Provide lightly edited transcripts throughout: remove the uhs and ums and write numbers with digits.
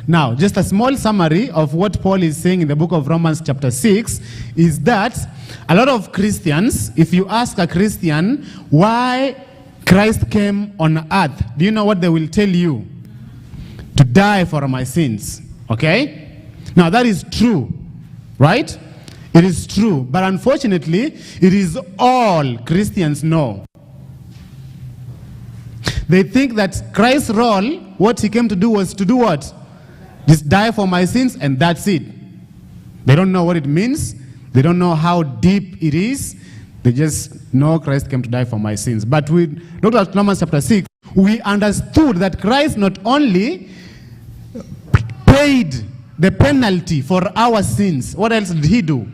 Now, just a small summary of what Paul is saying in the book of Romans chapter 6 is that a lot of Christians, if you ask a Christian why Christ came on earth, do you know what they will tell you? To die for my sins. Okay? Now, that is true, right? It is true. But unfortunately, it is all Christians know. They think that Christ's role, what he came to do was to do what? Just die for my sins and that's it. They don't know what it means. They don't know how deep it is. They just know Christ came to die for my sins. But we looked at Romans chapter 6. We understood that Christ not only paid the penalty for our sins. What else did he do?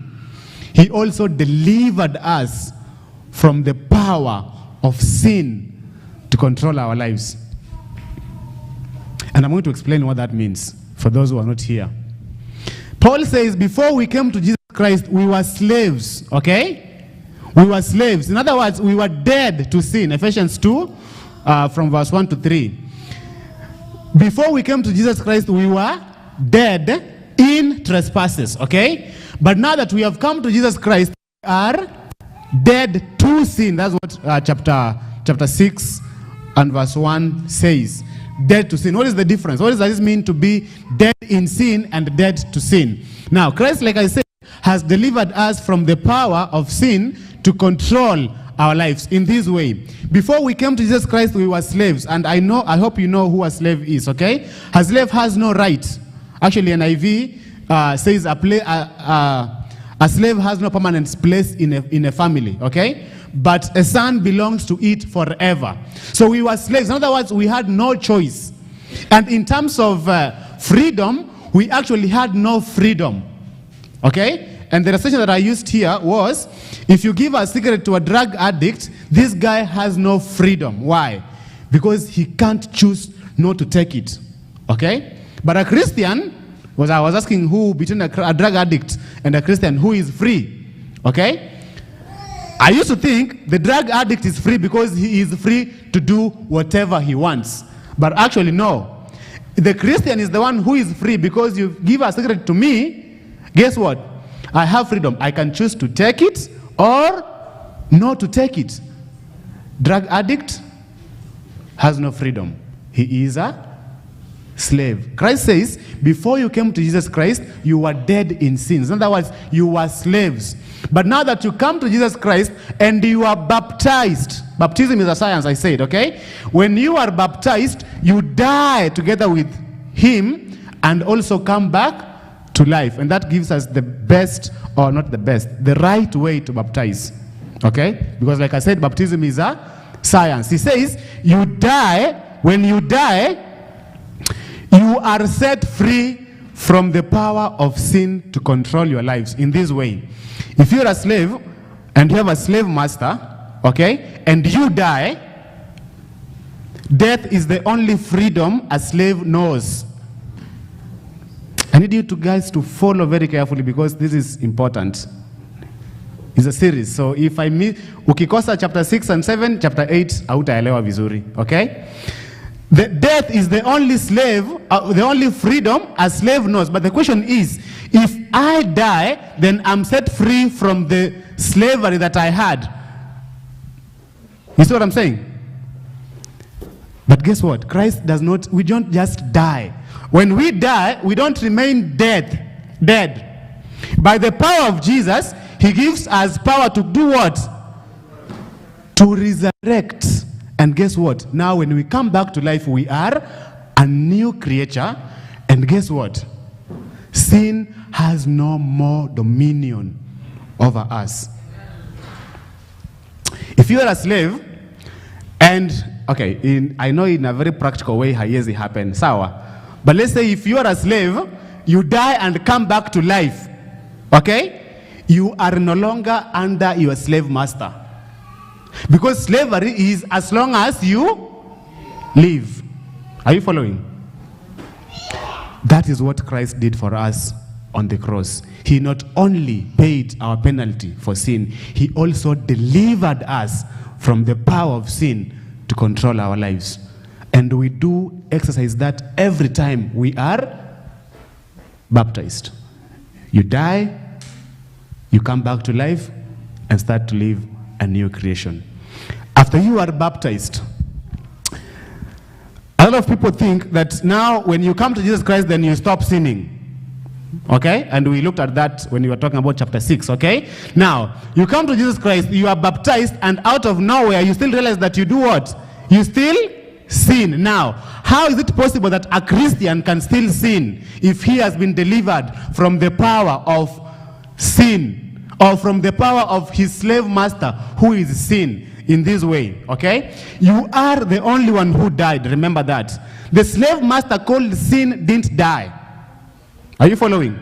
He also delivered us from the power of sin to control our lives. And I'm going to explain what that means for those who are not here. Paul says, before we came to Jesus Christ, we were slaves, okay? We were slaves. In other words, we were dead to sin. Ephesians 2, from verse 1 to 3. Before we came to Jesus Christ, we were dead in trespasses, okay? But now that we have come to Jesus Christ, we are dead to sin. That's what chapter 6 and verse 1 says. Dead to sin. What is the difference? What does this mean to be dead in sin and dead to sin? Now, Christ, like I said, has delivered us from the power of sin to control our lives in this way. Before we came to Jesus Christ, we were slaves. And I hope you know who a slave is, okay? A slave has no right. Actually, NIV says a slave has no permanent place in a family, okay? But a son belongs to it forever. So we were slaves. In other words, we had no choice. And in terms of freedom, we actually had no freedom. Okay? And the illustration that I used here was, if you give a cigarette to a drug addict, this guy has no freedom. Why? Because he can't choose not to take it. Okay? But a Christian, I was asking who between a drug addict and a Christian, who is free? Okay? I used to think the drug addict is free because he is free to do whatever he wants. But actually, no. The Christian is the one who is free because you give a cigarette to me, guess what? I have freedom. I can choose to take it or not to take it. Drug addict has no freedom. He is a slave. Christ says, before you came to Jesus Christ, you were dead in sins. In other words, you were slaves. But now that you come to Jesus Christ and you are baptized, baptism is a science, I said, okay? When you are baptized, you die together with him and also come back to life. And that gives us the best, or not the best, the right way to baptize, okay? Because like I said, baptism is a science. He says, you die, when you die, you are set free from the power of sin to control your lives in this way. If you're a slave and you have a slave master, okay, and you die, death is the only freedom a slave knows. I need you guys to follow very carefully because this is important. It's a series. So if I miss, ukikosa chapter 6 and 7, chapter 8, hautaelewa vizuri, okay? The death is the only the only freedom a slave knows. But the question is, if I die, then I'm set free from the slavery that I had. You see what I'm saying? But guess what? Christ does not, we don't just die. When we die, we don't remain dead. By the power of Jesus, he gives us power to do what? To resurrect. And guess what? Now when we come back to life, we are a new creature. And guess what? Sin has no more dominion over us. If you are a slave, and, okay, I know in a very practical way, haiwezi happen, sawa. But let's say if you are a slave, you die and come back to life, okay? You are no longer under your slave master. Because slavery is as long as you live. Are you following? That is what Christ did for us on the cross. He not only paid our penalty for sin, he also delivered us from the power of sin to control our lives. And we do exercise that every time we are baptized. You die, you come back to life, and start to live a new creation. After you are baptized, a lot of people think that now when you come to Jesus Christ, then you stop sinning. Okay? And we looked at that when we were talking about chapter 6, okay? Now, you come to Jesus Christ, you are baptized, and out of nowhere, you still realize that you do what? You still sin. Now, how is it possible that a Christian can still sin if he has been delivered from the power of sin, or from the power of his slave master, who is sin, in this way, okay? You are the only one who died, remember that. The slave master called sin didn't die. Are you following?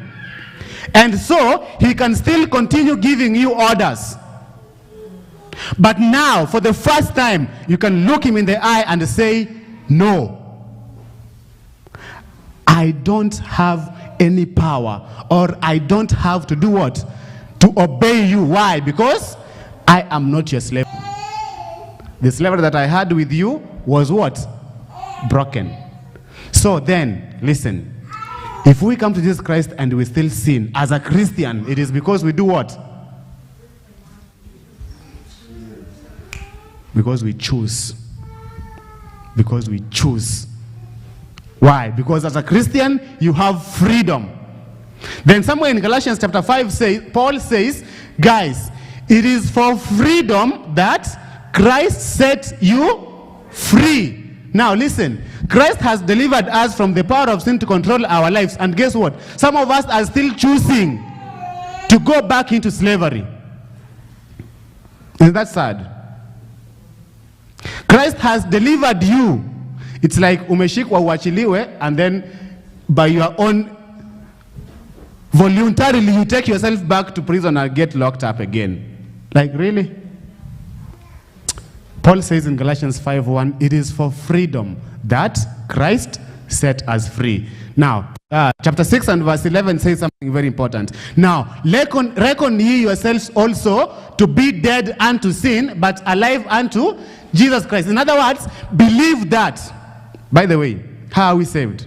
And so, he can still continue giving you orders. But now, for the first time, you can look him in the eye and say, no. I don't have any power, or I don't have to do what? To obey you. Why? Because I am not your slave. The slavery that I had with you was what? Broken. So then, listen. If we come to Jesus Christ and we still sin, as a Christian, it is because we do what? Because we choose. Because we choose. Why? Because as a Christian, you have freedom. Then somewhere in Galatians chapter 5, Paul says, guys, it is for freedom that Christ set you free. Now listen, Christ has delivered us from the power of sin to control our lives. And guess what? Some of us are still choosing to go back into slavery. Isn't that sad? Christ has delivered you. It's like umeshikwa uachiliwe, and then by your own voluntarily you take yourself back to prison and get locked up again. Like, really? Paul says in Galatians 5:1, it is for freedom that Christ set us free. Now, chapter 6 and verse 11 says something very important. Now, reckon ye yourselves also to be dead unto sin, but alive unto Jesus Christ. In other words, believe that. By the way, how are we saved?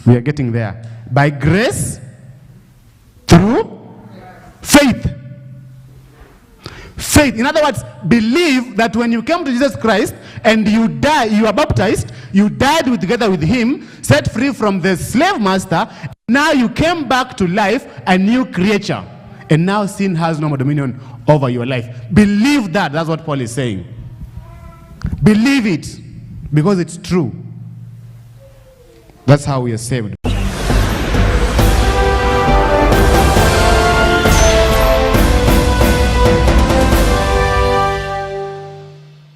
We are getting there. By grace, through faith. Faith. In other words, believe that when you came to Jesus Christ and you die, you are baptized, you died together with him, set free from the slave master, now you came back to life, a new creature. And now sin has no more dominion over your life. Believe that. That's what Paul is saying. Believe it, because it's true. That's how we are saved.